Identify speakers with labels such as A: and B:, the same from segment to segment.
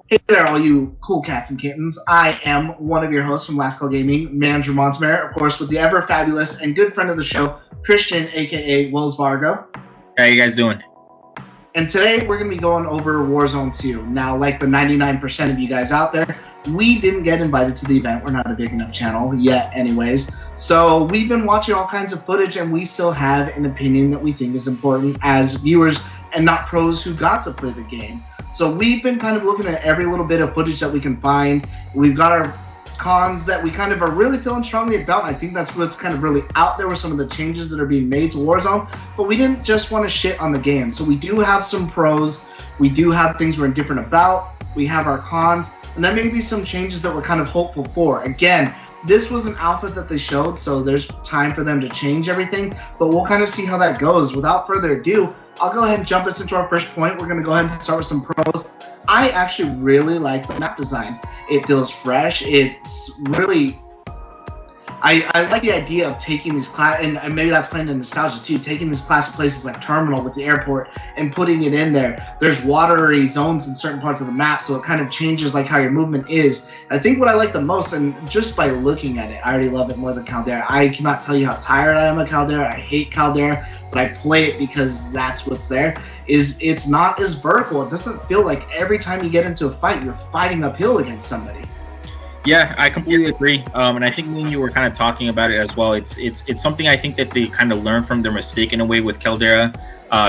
A: Hey there, all you cool cats and kittens. I am one of your hosts from LastCall Gaming, Manager Montmer, of course, with the ever fabulous and good friend of the show, Christian, aka Wells Vargo.
B: How you guys doing?
A: And today we're going to be going over Warzone 2. Now, like the 99% of you guys out there, we didn't get invited to the event. We're not a big enough channel yet anyways. So we've been watching all kinds of footage, and we still have an opinion that we think is important as viewers and not pros who got to play the game. So we've been kind of looking at every little bit of footage that we can find. We've got our cons that we kind of are really feeling strongly about. I think that's what's kind of really out there with some of the changes that are being made to Warzone. But we didn't just want to shit on the game. So we do have some pros. We do have things we're indifferent about. We have our cons. And then maybe some changes that we're kind of hopeful for. Again, this was an alpha that they showed, so there's time for them to change everything. But we'll kind of see how that goes. Without further ado, I'll go ahead and jump us into our first point. We're going to go ahead and start with some pros. I actually really like the map design. It feels fresh. It's really... I like the idea of taking these class, and maybe that's playing in nostalgia too, taking these classic places like Terminal with the airport and putting it in there. There's watery zones in certain parts of the map, so it kind of changes like how your movement is. I think what I like the most, and just by looking at it, I already love it more than Caldera. I cannot tell you how tired I am of Caldera. I hate Caldera, but I play it because that's what's there, is it's not as vertical. It doesn't feel like every time you get into a fight, you're fighting uphill against somebody.
B: Yeah, I completely agree, and I think me and you were kind of talking about it as well. It's something I think that they kind of learned from their mistake in a way with Caldera,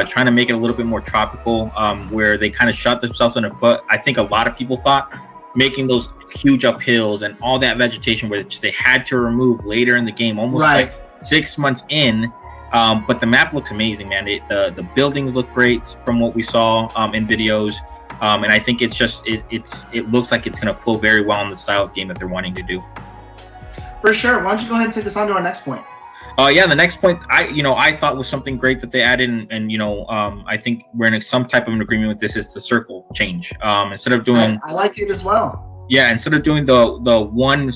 B: trying to make it a little bit more tropical, where they kind of shot themselves in the foot. I think a lot of people thought making those huge uphills and all that vegetation, which they had to remove later in the game, almost like 6 months in. But the map looks amazing, man. The buildings look great from what we saw in videos. And I think it's just it looks like it's going to flow very well in the style of game that they're wanting to do.
A: For sure. Why don't you go ahead and take us on to our next point?
B: Yeah, the next point I thought was something great that they added, and I think we're in some type of an agreement with this, is the circle change. Instead of doing,
A: I like it as well.
B: Yeah, instead of doing the one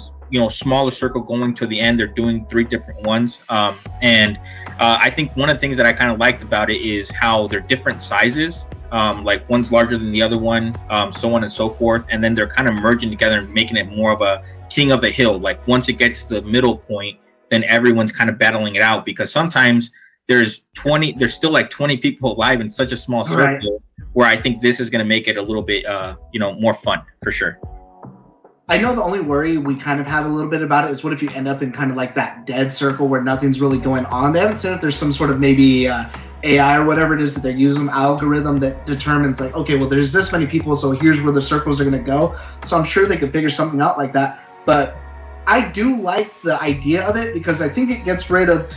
B: smaller circle going to the end, they're doing 3 different ones. And I think one of the things that I kind of liked about it is how they're different sizes. Like one's larger than the other one, so on and so forth, and then they're kind of merging together and making it more of a king of the hill. Like once it gets to the middle point, then everyone's kind of battling it out, because sometimes there's still like 20 people alive in such a small circle, where I think this is going to make it a little bit more fun for sure.
A: I know the only worry we kind of have a little bit about it is what if you end up in kind of like that dead circle where nothing's really going on. They haven't said if there's some sort of maybe AI or whatever it is that they're using, algorithm that determines like, okay, well, there's this many people, so here's where the circles are going to go. So I'm sure they could figure something out like that. But I do like the idea of it, because I think it gets rid of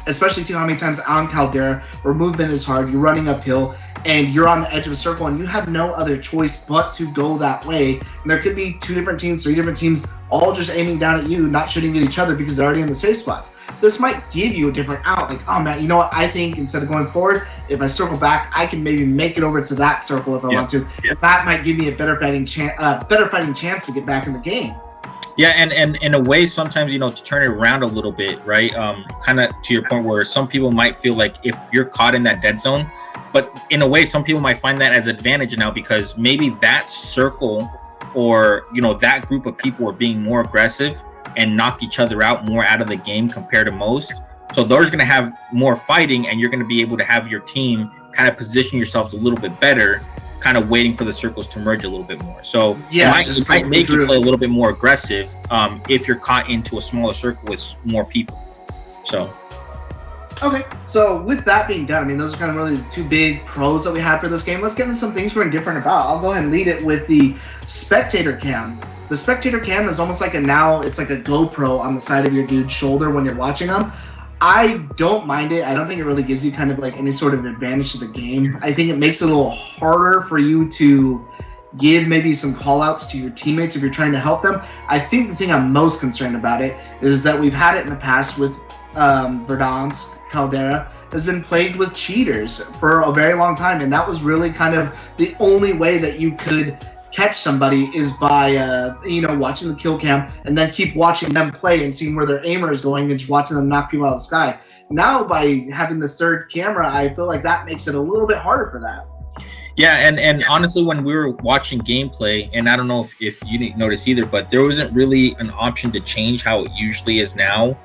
A: especially how many times on Caldera where movement is hard, you're running uphill and you're on the edge of a circle and you have no other choice but to go that way. And there could be 2 different teams, 3 different teams, all just aiming down at you, not shooting at each other because they're already in the safe spots. This might give you a different out. Like, oh man, you know what? I think instead of going forward, if I circle back, I can maybe make it over to that circle if I want to. Yeah. That might give me a better fighting chance to get back in the game.
B: Yeah, and in a way, sometimes, to turn it around a little bit, right? Kind of to your point where some people might feel like if you're caught in that dead zone, but in a way, some people might find that as an advantage now, because maybe that circle or, that group of people are being more aggressive and knock each other out more out of the game compared to most. So they're going to have more fighting, and you're going to be able to have your team kind of position yourselves a little bit better, kind of waiting for the circles to merge a little bit more. So yeah, it might make you play a little bit more aggressive if you're caught into a smaller circle with more people. So
A: okay, so with that being done, I mean, those are kind of really the 2 big pros that we have for this game. Let's get into some things we're indifferent about. I'll go ahead and lead it with the spectator cam. The spectator cam is almost like it's like a GoPro on the side of your dude's shoulder when you're watching them. I don't mind it. I don't think it really gives you kind of like any sort of advantage to the game. I think it makes it a little harder for you to give maybe some call outs to your teammates if you're trying to help them. I think the thing I'm most concerned about it is that we've had it in the past with Verdansk. Caldera has been plagued with cheaters for a very long time, and that was really kind of the only way that you could catch somebody is by watching the kill cam and then keep watching them play and seeing where their aimer is going and just watching them knock people out of the sky. Now by having this 3rd camera, I feel like that makes it a little bit harder for that.
B: Yeah, and honestly, when we were watching gameplay, and I don't know if you didn't notice either, but there wasn't really an option to change how it usually is now.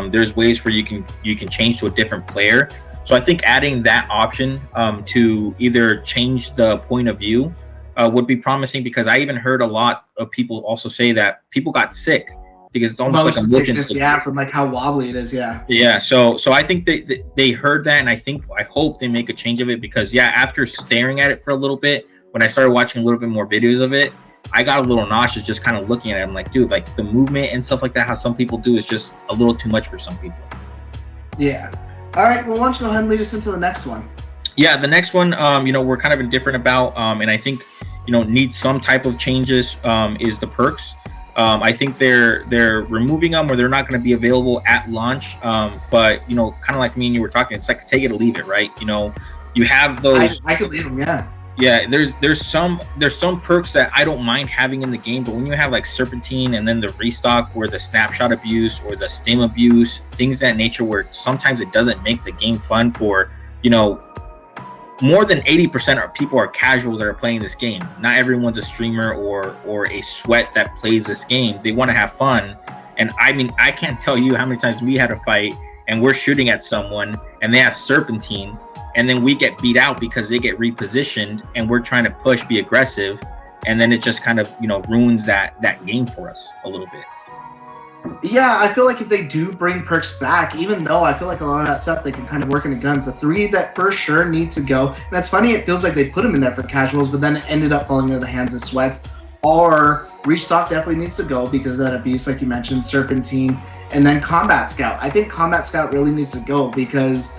B: There's ways where you can change to a different player. So I think adding that option to either change the point of view would be promising, because I even heard a lot of people also say that people got sick because it's almost like a motion
A: sickness, yeah, from like how wobbly it is, yeah.
B: Yeah, so I think they heard that, and I hope they make a change of it, because yeah, after staring at it for a little bit, when I started watching a little bit more videos of it, I got a little nauseous just kind of looking at it. I'm like, dude, like the movement and stuff like that, how some people do, is just a little too much for some people.
A: Yeah. All right, well, why don't you go ahead and lead us into the next one?
B: Yeah, the next one, we're kind of indifferent about, and I think, needs some type of changes, is the perks. I think they're removing them, or they're not going to be available at launch. But kind of like me and you were talking, it's like take it or leave it, right? You have those.
A: I could leave them, yeah.
B: Yeah, there's some perks that I don't mind having in the game, but when you have like Serpentine and then the restock or the snapshot abuse or the stim abuse, things of that nature, where sometimes it doesn't make the game fun for more than 80% of people are casuals that are playing this game. Not everyone's a streamer or a sweat that plays this game. They want to have fun. And I mean, I can't tell you how many times we had a fight and we're shooting at someone and they have Serpentine, and then we get beat out because they get repositioned and we're trying to push, be aggressive, and then it just kind of ruins that game for us a little bit.
A: Yeah, I feel like if they do bring perks back, even though I feel like a lot of that stuff they can kind of work into guns, the three that for sure need to go, and it's funny, it feels like they put them in there for casuals, but then it ended up falling into the hands of sweats, or restock definitely needs to go because of that abuse, like you mentioned, Serpentine, and then Combat Scout. I think Combat Scout really needs to go because,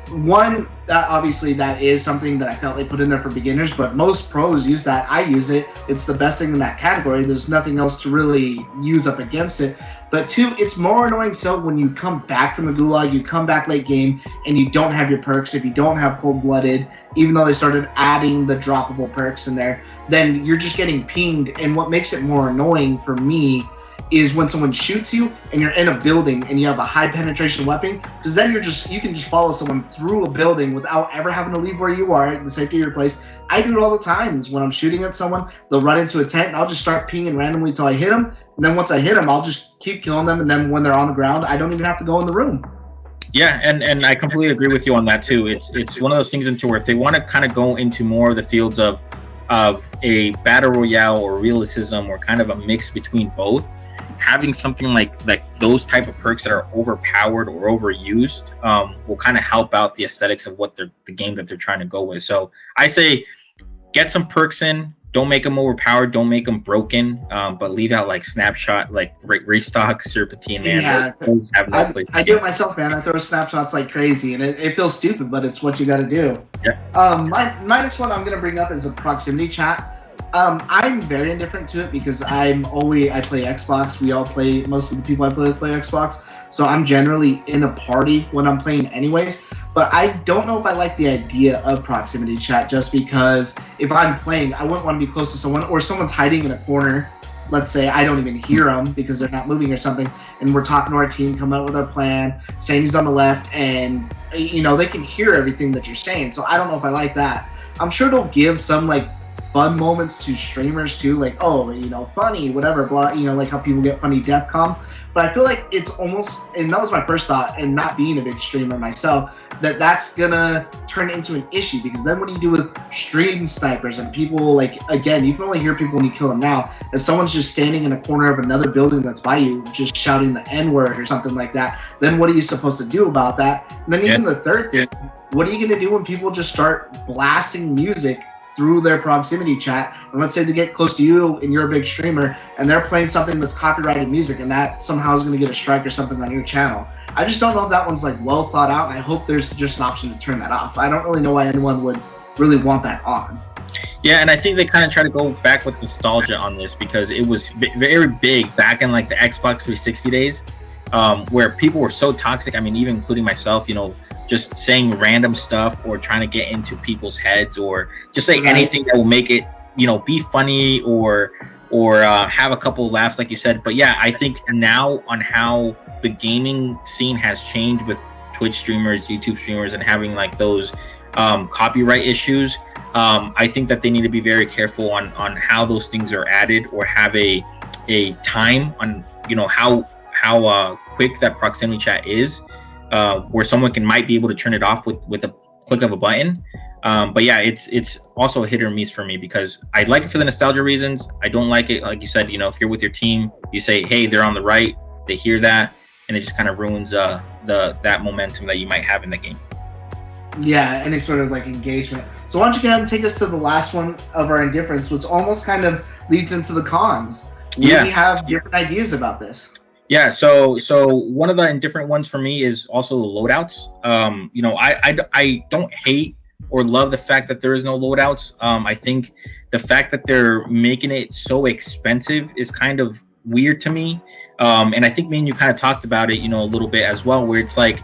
A: one, obviously that is something that I felt they put in there for beginners, but most pros use that. I use it. It's the best thing in that category. There's nothing else to really use up against it. But two, it's more annoying so when you come back from the gulag, you come back late game, and you don't have your perks. If you don't have cold-blooded, even though they started adding the droppable perks in there, then you're just getting pinged. And what makes it more annoying for me is when someone shoots you and you're in a building and you have a high penetration weapon, because then you can just follow someone through a building without ever having to leave where you are at the safety of your place. I do it all the times when I'm shooting at someone. They'll run into a tent and I'll just start pinging randomly till I hit them. And then once I hit them, I'll just keep killing them. And then when they're on the ground, I don't even have to go in the room.
B: Yeah, and I completely agree with you on that too. It's one of those things into where if they want to kind of go into more of the fields of a battle royale or realism, or kind of a mix between both, having something like those type of perks that are overpowered or overused will kind of help out the aesthetics of what the game that they're trying to go with. So I say get some perks in. Don't make them overpowered. Don't make them broken. But leave out like snapshot, like restock, Serpentine, man.
A: Yeah, I do it myself, man. I throw snapshots like crazy, and it feels stupid, but it's what you got to do.
B: Yeah.
A: My next one I'm gonna bring up is a proximity chat. I'm very indifferent to it because I play Xbox. We all play, most of the people I play with play Xbox. So I'm generally in a party when I'm playing anyways. But I don't know if I like the idea of proximity chat, just because if I'm playing, I wouldn't want to be close to someone, or someone's hiding in a corner. Let's say I don't even hear them because they're not moving or something, and we're talking to our team, coming up with our plan, saying he's on the left, and they can hear everything that you're saying. So I don't know if I like that. I'm sure it'll give some like fun moments to streamers too, like, oh, funny, whatever, blah, like how people get funny death comms. But I feel like it's almost, and that was my first thought, and not being a big streamer myself, that's gonna turn into an issue, because then what do you do with stream snipers and people, like, again, you can only hear people when you kill them now, as someone's just standing in a corner of another building that's by you, just shouting the N-word or something like that, then what are you supposed to do about that? And then even the third thing, what are you gonna do when people just start blasting music through their proximity chat, and let's say they get close to you and you're a big streamer and they're playing something that's copyrighted music, and that somehow is going to get a strike or something on your channel? I just don't know if that one's like well thought out, and I hope there's just an option to turn that off. I don't really know why anyone would really want that on.
B: Yeah, and I think they kind of try to go back with nostalgia on this, because it was very big back in like the Xbox 360 days, where people were so toxic. I mean, even including myself, just saying random stuff or trying to get into people's heads, or just say anything that will make it, be funny or have a couple of laughs, like you said. But yeah, I think now on how the gaming scene has changed with Twitch streamers, YouTube streamers, and having like those copyright issues, I think that they need to be very careful on how those things are added, or have a time on, you know, how quick that proximity chat is, where someone might be able to turn it off with a click of a button. But yeah, it's also a hit or miss for me, because I like it for the nostalgia reasons. I don't like it, like you said, you know, if you're with your team, you say, hey, they're on the right, they hear that, and it just kind of ruins that momentum that you might have in the game.
A: Yeah, any sort of like engagement. So why don't you go ahead and take us to the last one of our indifference, which almost kind of leads into the cons. We have different ideas about this.
B: Yeah, so one of the indifferent ones for me is also the loadouts. You know, I don't hate or love the fact that there is no loadouts. I think the fact that they're making it so expensive is kind of weird to me. And I think me and you kind of talked about it, you know, a little bit as well, where it's like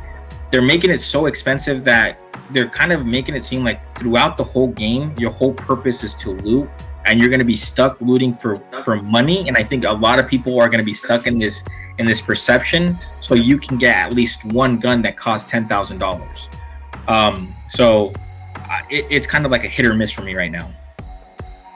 B: they're making it so expensive that they're kind of making it seem like throughout the whole game, your whole purpose is to loot, and you're going to be stuck looting for money. And I think a lot of people are going to be stuck in this perception, so you can get at least one gun that costs $10,000. So it's kind of like a hit or miss for me right now.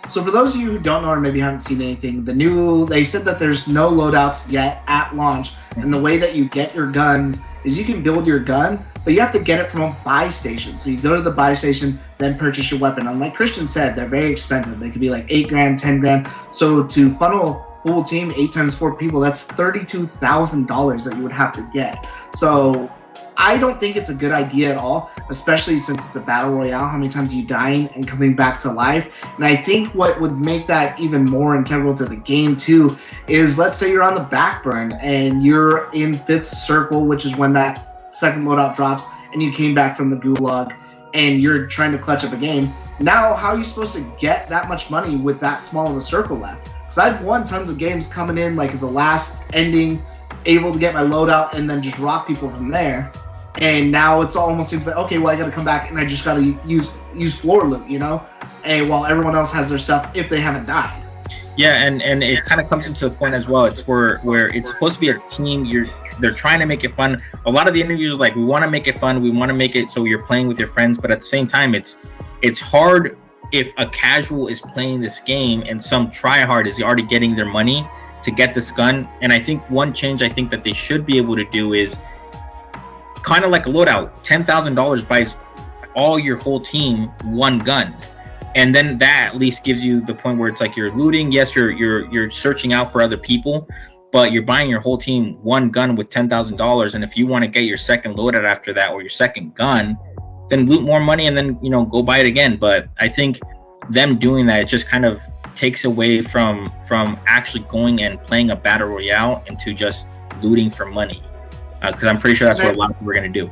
A: So for those of you who don't know or maybe haven't seen anything, they said that there's no loadouts yet at launch, and the way that you get your guns is you can build your gun, but you have to get it from a buy station. So you go to the buy station, then purchase your weapon. And like Christian said, they're very expensive. They could be like $8,000, $10,000. So to funnel a full team, 8 times 4 people, that's $32,000 that you would have to get. So I don't think it's a good idea at all, especially since it's a battle royale. How many times are you dying and coming back to life? And I think what would make that even more integral to the game too is, let's say you're on the back burn and you're in 5th circle, which is when that second loadout drops, and you came back from the gulag and you're trying to clutch up a game. Now, how are you supposed to get that much money with that small of a circle left? Because I've won tons of games coming in like the last ending, able to get my loadout and then just rock people from there. And now it's almost seems like, okay, well, I got to come back and I just got to use floor loot, you know, and while everyone else has their stuff if they haven't died.
B: Yeah, and it kind of comes into the point as well. It's where it's supposed to be a team. They're trying to make it fun. A lot of the interviews are like, we want to make it fun. We want to make it so you're playing with your friends. But at the same time, it's hard if a casual is playing this game and some tryhard is already getting their money to get this gun. And I think one change I think that they should be able to do is kind of like a loadout. $10,000 buys all your whole team one gun, and then that at least gives you the point where it's like you're looting. Yes, you're searching out for other people, but you're buying your whole team one gun with $10,000. And if you want to get your second loadout after that, or your second gun, then loot more money and then, you know, go buy it again. But I think them doing that, it just kind of takes away from actually going and playing a battle royale into just looting for money. Because I'm pretty sure that's what a lot of people are going to do.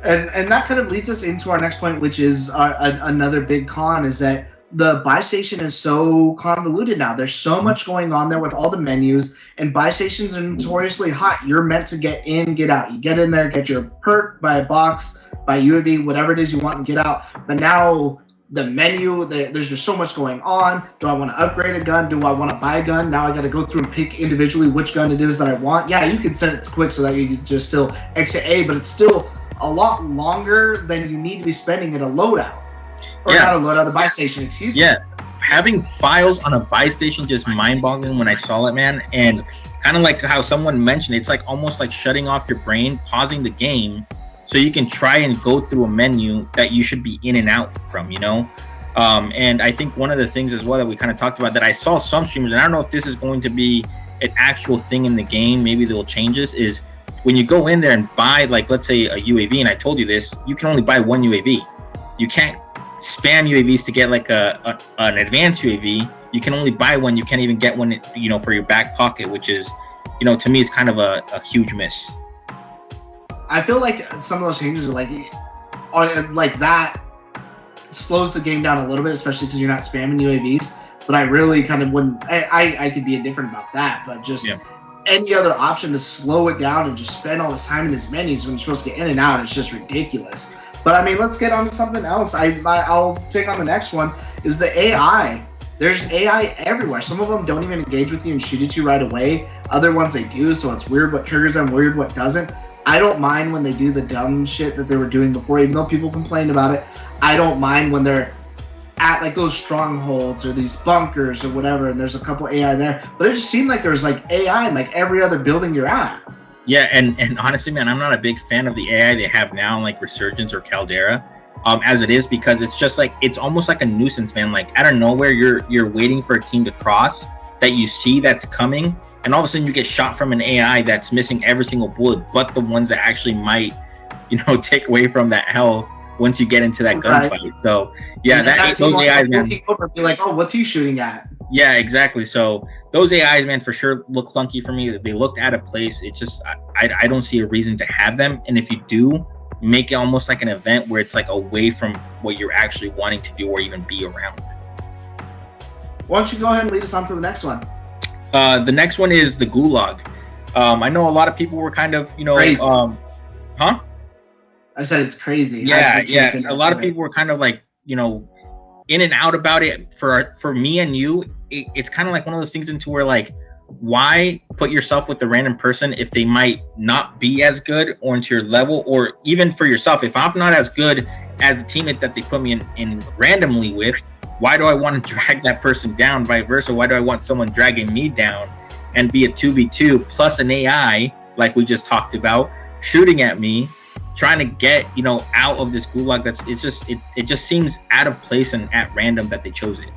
A: And that kind of leads us into our next point, which is another big con, is that the buy station is so convoluted now. There's so much going on there with all the menus, and buy stations are notoriously hot. You're meant to get in, get out. You get in there, get your perk, buy a box, buy UAV, whatever it is you want, and get out. But now the menu, there's just so much going on. Do I want to upgrade a gun? Do I want to buy a gun? Now I got to go through and pick individually which gun it is that I want. Yeah, you can set it quick so that you can just still exit A, but it's still a lot longer than you need to be spending at a loadout. Or not a loadout, a buy station, excuse me.
B: Yeah, having files on a buy station just mind-boggling when I saw it, man. And kind of like how someone mentioned, it's like almost like shutting off your brain, pausing the game, so you can try and go through a menu that you should be in and out from, you know? And I think one of the things as well that we kind of talked about that I saw some streamers, and I don't know if this is going to be an actual thing in the game, maybe they'll change this, is when you go in there and buy, like, let's say a UAV, and I told you this, you can only buy one UAV. You can't spam UAVs to get like an advanced UAV. You can only buy one. You can't even get one, you know, for your back pocket, which is, you know, to me is kind of a huge miss.
A: I feel like some of those changes are like that slows the game down a little bit, especially because you're not spamming UAVs. But I really kind of wouldn't. I could be indifferent about that, but just any other option to slow it down and just spend all this time in these menus when you're supposed to get in and out, it's just ridiculous. But I mean, let's get on to something else. I'll take on the next one, is the AI. There's AI everywhere. Some of them don't even engage with you and shoot at you right away. Other ones they do, so it's weird what triggers them, weird what doesn't. I don't mind when they do the dumb shit that they were doing before, even though people complained about it. I don't mind when they're at like those strongholds or these bunkers or whatever, and there's a couple AI there, but it just seemed like there was like AI in like every other building you're at.
B: Yeah, and honestly, man, I'm not a big fan of the AI they have now, like Resurgence or Caldera, as it is, because it's just like, it's almost like a nuisance, man. Like out of nowhere, you're waiting for a team to cross that you see that's coming, and all of a sudden you get shot from an AI that's missing every single bullet, but the ones that actually might, take away from that health once you get into that gunfight. So yeah, those AIs, man.
A: Over, be like, oh, what's he shooting at?
B: Yeah, exactly. So those AIs, man, for sure look clunky for me. They looked out of place. It just, I don't see a reason to have them. And if you do, make it almost like an event where it's like away from what you're actually wanting to do or even be around.
A: Why don't you go ahead and lead us on to the next one?
B: The next one is the Gulag. I know a lot of people were kind of,
A: crazy.
B: Huh?
A: I said it's crazy.
B: Yeah. A lot of people were kind of like, in and out about it. For me and you, it's kind of like one of those things into where like, why put yourself with the random person if they might not be as good or into your level, or even for yourself, if I'm not as good as the teammate that they put me in randomly with, why do I want to drag that person down? Vice versa, why do I want someone dragging me down and be a 2v2 plus an AI like we just talked about shooting at me, trying to get out of this gulag? It just seems out of place and at random that they chose it.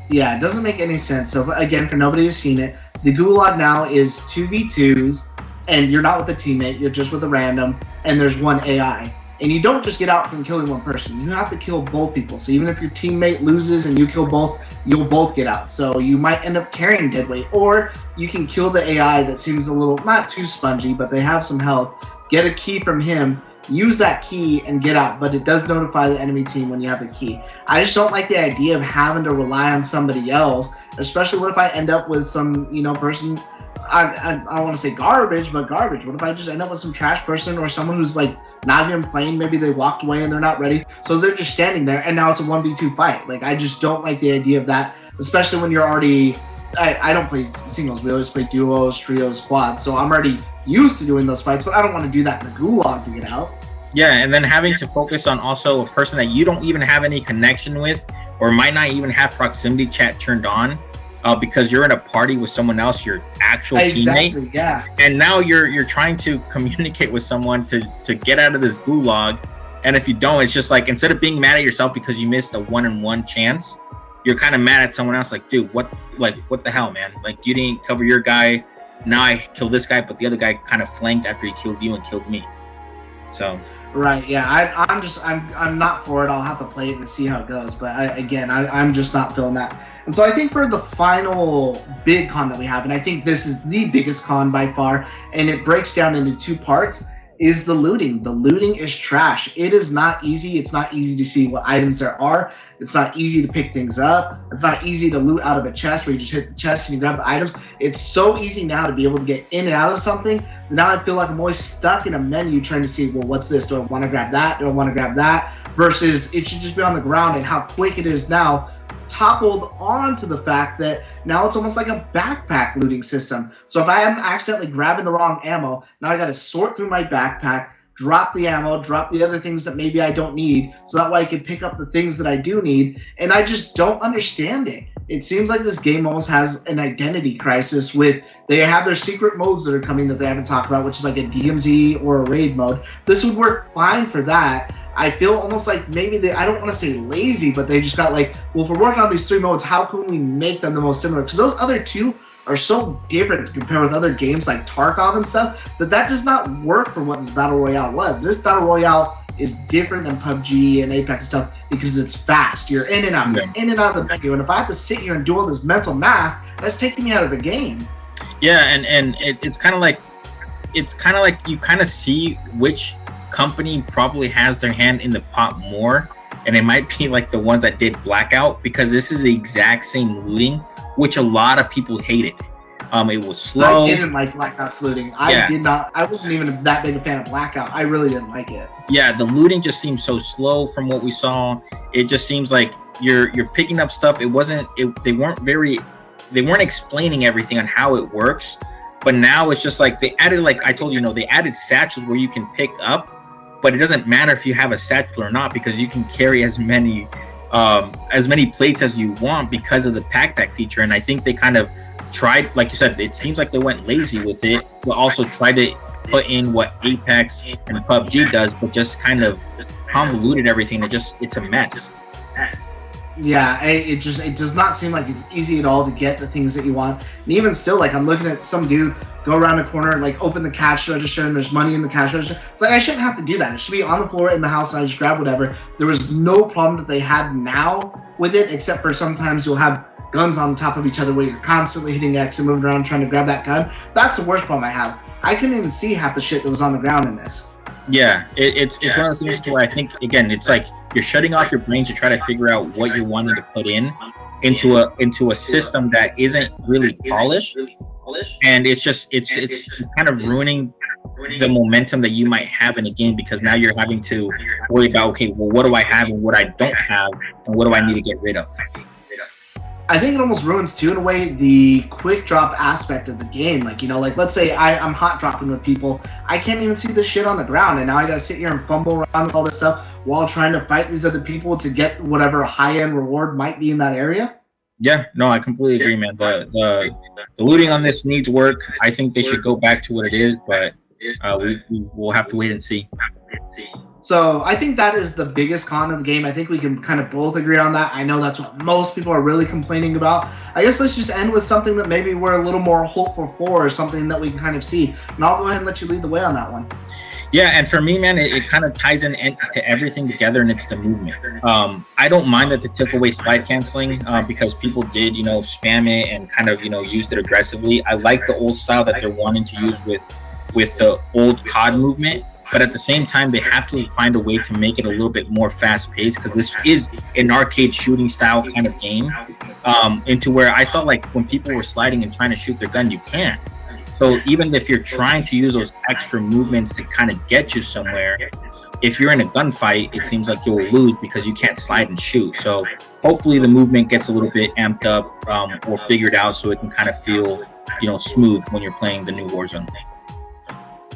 A: Yeah, it doesn't make any sense. So again, for nobody who's seen it, the gulag now is 2v2s, and you're not with a teammate, you're just with a random, and there's one AI. And you don't just get out from killing one person, you have to kill both people. So even if your teammate loses and you kill both, you'll both get out. So you might end up carrying dead weight, or you can kill the AI that seems a little, not too spongy, but they have some health, get a key from him, use that key and get out, but it does notify the enemy team when you have the key. I just don't like the idea of having to rely on somebody else, especially what if I end up with some, person, I don't want to say garbage, but garbage. What if I just end up with some trash person or someone who's like not even playing, maybe they walked away and they're not ready, so they're just standing there and now it's a 1v2 fight. Like, I just don't like the idea of that, especially when you're already, I don't play singles, we always play duos, trios, squads, so I'm already used to doing those fights, but I don't want to do that in the gulag to get out.
B: Yeah, and then having to focus on also a person that you don't even have any connection with, or might not even have proximity chat turned on, because you're in a party with someone else, your actual teammate.
A: Yeah.
B: And now you're trying to communicate with someone to get out of this gulag, and if you don't, it's just like, instead of being mad at yourself because you missed a 1-in-1 chance, you're kind of mad at someone else. Like, dude, what the hell, man? Like, you didn't cover your guy. Now I killed this guy, but the other guy kind of flanked after he killed you and killed me. So.
A: Right. Yeah. I'm not for it. I'll have to play it and see how it goes. But I'm just not feeling that. And so I think for the final big con that we have, and I think this is the biggest con by far, and it breaks down into two parts, is the looting. The looting is trash. It is not easy. It's not easy to see what items there are. It's not easy to pick things up. It's not easy to loot out of a chest where you just hit the chest and you grab the items. It's so easy now to be able to get in and out of something. Now I feel like I'm always stuck in a menu trying to see, well, what's this? Do I want to grab that? Do I want to grab that? Versus it should just be on the ground, and how quick it is now, toppled onto the fact that now it's almost like a backpack looting system. So if I am accidentally grabbing the wrong ammo, now I got to sort through my backpack, drop the ammo, drop the other things that maybe I don't need, so that way I can pick up the things that I do need, and I just don't understand it. It seems like this game almost has an identity crisis with, they have their secret modes that are coming that they haven't talked about, which is like a DMZ or a raid mode. This would work fine for that. I feel almost like maybe I don't want to say lazy, but they just got like, well, if we're working on these three modes, how can we make them the most similar? Because those other two are so different to compare with other games like Tarkov and stuff, that does not work for what this Battle Royale was. This Battle Royale is different than PUBG and Apex and stuff because it's fast. You're in and out, in and out of the menu. And if I have to sit here and do all this mental math, that's taking me out of the game.
B: Yeah, and it's kind of like you kind of see which company probably has their hand in the pot more, and it might be like the ones that did Blackout, because this is the exact same looting, which a lot of people hated. It was slow.
A: I didn't like Blackout's looting. I wasn't even that big a fan of Blackout. I really didn't like it.
B: Yeah, the looting just seems so slow from what we saw. It just seems like you're picking up stuff. They weren't explaining everything on how it works. But now it's just like they added, like I told you, they added satchels where you can pick up, but it doesn't matter if you have a satchel or not, because you can carry as many as many plates as you want because of the pack feature. And I think they kind of tried, like you said, it seems like they went lazy with it, but also tried to put in what Apex and PUBG does, but just kind of convoluted everything. It's a mess.
A: Yeah, it does not seem like it's easy at all to get the things that you want. And even still, like, I'm looking at some dude go around the corner, like, open the cash register, and there's money in the cash register. It's like, I shouldn't have to do that. It should be on the floor in the house, and I just grab whatever. There was no problem that they had now with it, except for sometimes you'll have guns on top of each other where you're constantly hitting X and moving around trying to grab that gun. That's the worst problem I have. I couldn't even see half the shit that was on the ground in this.
B: Yeah, it's one of those things where I think, again, it's like you're shutting off your brain to try to figure out what you're wanting to put into a system that isn't really polished, and it's kind of ruining the momentum that you might have in a game, because now you're having to worry about, okay, well, what do I have and what I don't have, and what do I need to get rid of?
A: I think it almost ruins, too, in a way, the quick drop aspect of the game. Like, you know, like, let's say I'm hot dropping with people. I can't even see the shit on the ground, and now I gotta sit here and fumble around with all this stuff while trying to fight these other people to get whatever high-end reward might be in that area.
B: Yeah, no, I completely agree, man. The looting on this needs work. I think they should go back to what it is, but we'll have to wait and see.
A: So I think that is the biggest con of the game. I think we can kind of both agree on that. I know that's what most people are really complaining about. I guess let's just end with something that maybe we're a little more hopeful for, or something that we can kind of see. And I'll go ahead and let you lead the way on that one.
B: Yeah, and for me, man, it kind of ties in to everything together, and it's the movement. I don't mind that they took away slide canceling because people did, spam it and kind of, used it aggressively. I like the old style that they're wanting to use with the old COD movement. But at the same time, they have to find a way to make it a little bit more fast-paced, because this is an arcade shooting style kind of game, into where I saw, like, when people were sliding and trying to shoot their gun, you can't. So even if you're trying to use those extra movements to kind of get you somewhere, if you're in a gunfight, it seems like you'll lose because you can't slide and shoot. So hopefully the movement gets a little bit amped up or figured out, so it can kind of feel, smooth when you're playing the new Warzone.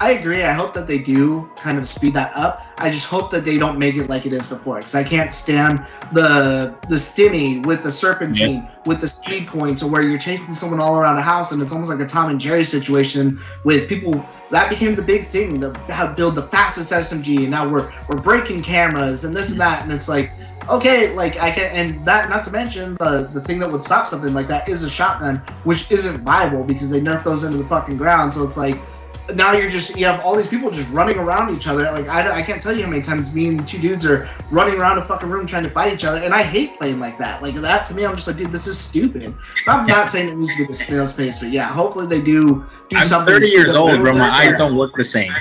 A: I agree. I hope that they do kind of speed that up. I just hope that they don't make it like it is before, because I can't stand the stimmy with the serpentine, with the speed coins, or where you're chasing someone all around a house, and it's almost like a Tom and Jerry situation with people. That became the big thing, how to build the fastest SMG, and now we're breaking cameras and this and that, and it's like, okay, like I can, and that, not to mention the thing that would stop something like that is a shotgun, which isn't viable because they nerf those into the fucking ground. So it's like, now you have all these people just running around each other. Like, I can't tell you how many times me and two dudes are running around a fucking room trying to fight each other, and I hate playing like that. Like, that to me, I'm just like, dude, this is stupid. I'm not saying it needs to be the snail's pace, but yeah, hopefully they do
B: I'm
A: something.
B: 30 years old, bro. My eyes don't work the same.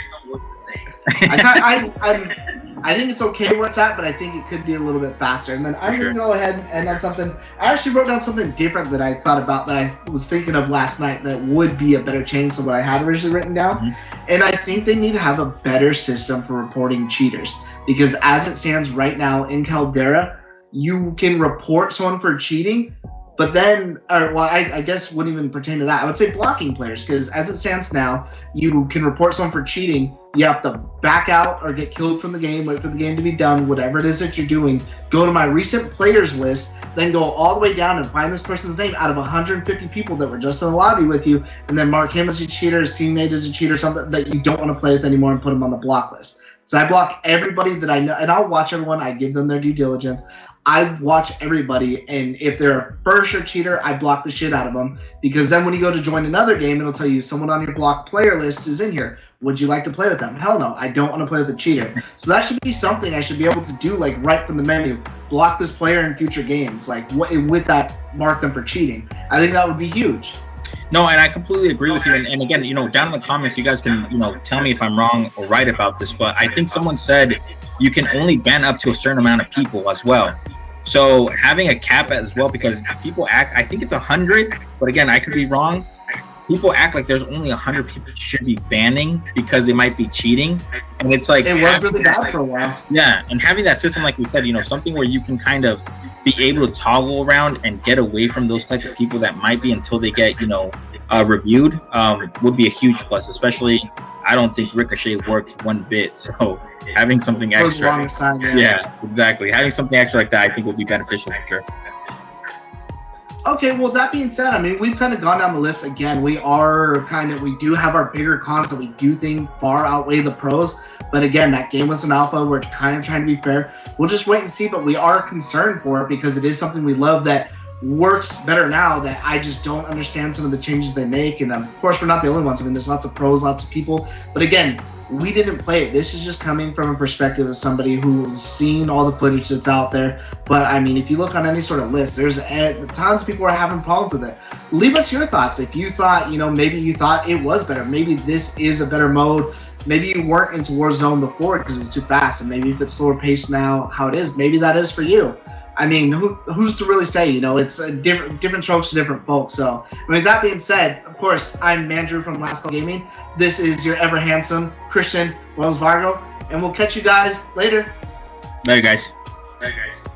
A: I think it's okay where it's at, but I think it could be a little bit faster. And then I'm going to go ahead and end on something. I actually wrote down something different that I thought about, that I was thinking of last night, that would be a better change than what I had originally written down. Mm-hmm. And I think they need to have a better system for reporting cheaters. Because as it stands right now in Caldera, you can report someone for cheating, but then, I guess wouldn't even pertain to that. I would say blocking players, because as it stands now, you can report someone for cheating. You have to back out or get killed from the game, wait for the game to be done, whatever it is that you're doing. Go to my recent players list, then go all the way down and find this person's name out of 150 people that were just in the lobby with you, and then mark him as a cheater, his teammate as a cheater, something that you don't want to play with anymore, and put him on the block list. So I block everybody that I know, and I'll watch everyone. I give them their due diligence. I watch everybody, and if they're a for sure cheater, I block the shit out of them, because then when you go to join another game, it'll tell you someone on your blocked player list is in here. Would you like to play with them? Hell no, I don't want to play with a cheater. So that should be something I should be able to do, like, right from the menu. Block this player in future games, like, with that, mark them for cheating. I think that would be huge.
B: No, and I completely agree with you. And again, down in the comments, you guys can, tell me if I'm wrong or right about this, but I think someone said you can only ban up to a certain amount of people as well. So having a cap as well, because people act, I think it's 100, but again, I could be wrong. People act like there's only 100 people should be banning because they might be cheating. And it's like,
A: it was really bad for a while.
B: Yeah, and having that system, like we said, something where you can kind of be able to toggle around and get away from those type of people that might be, until they get, reviewed, would be a huge plus. Especially, I don't think Ricochet worked one bit. So Having something
A: For the
B: extra.
A: longest time,
B: Yeah, exactly. Having something extra like that, I think, would be beneficial for sure.
A: Okay, well, that being said, I mean, we've kind of gone down the list again. We do have our bigger cons that we do think far outweigh the pros. But again, that game was an alpha. We're kind of trying to be fair. We'll just wait and see, but we are concerned for it because it is something we love that works better now, that I just don't understand some of the changes they make. And of course, we're not the only ones. I mean, there's lots of pros, lots of people. But again, we didn't play it. This is just coming from a perspective of somebody who's seen all the footage that's out there. But I mean, if you look on any sort of list, there's tons of people are having problems with it. Leave us your thoughts. If you thought, maybe you thought it was better. Maybe this is a better mode. Maybe you weren't into Warzone before because it was too fast. And maybe if it's slower paced now, how it is, maybe that is for you. I mean, who's to really say? It's a different strokes to different folks. So, I mean, that being said, of course, I'm Mandrew from LastCall Gaming. This is your ever handsome Christian Wells Vargo, and we'll catch you guys later.
B: Later, guys.
C: Bye, guys.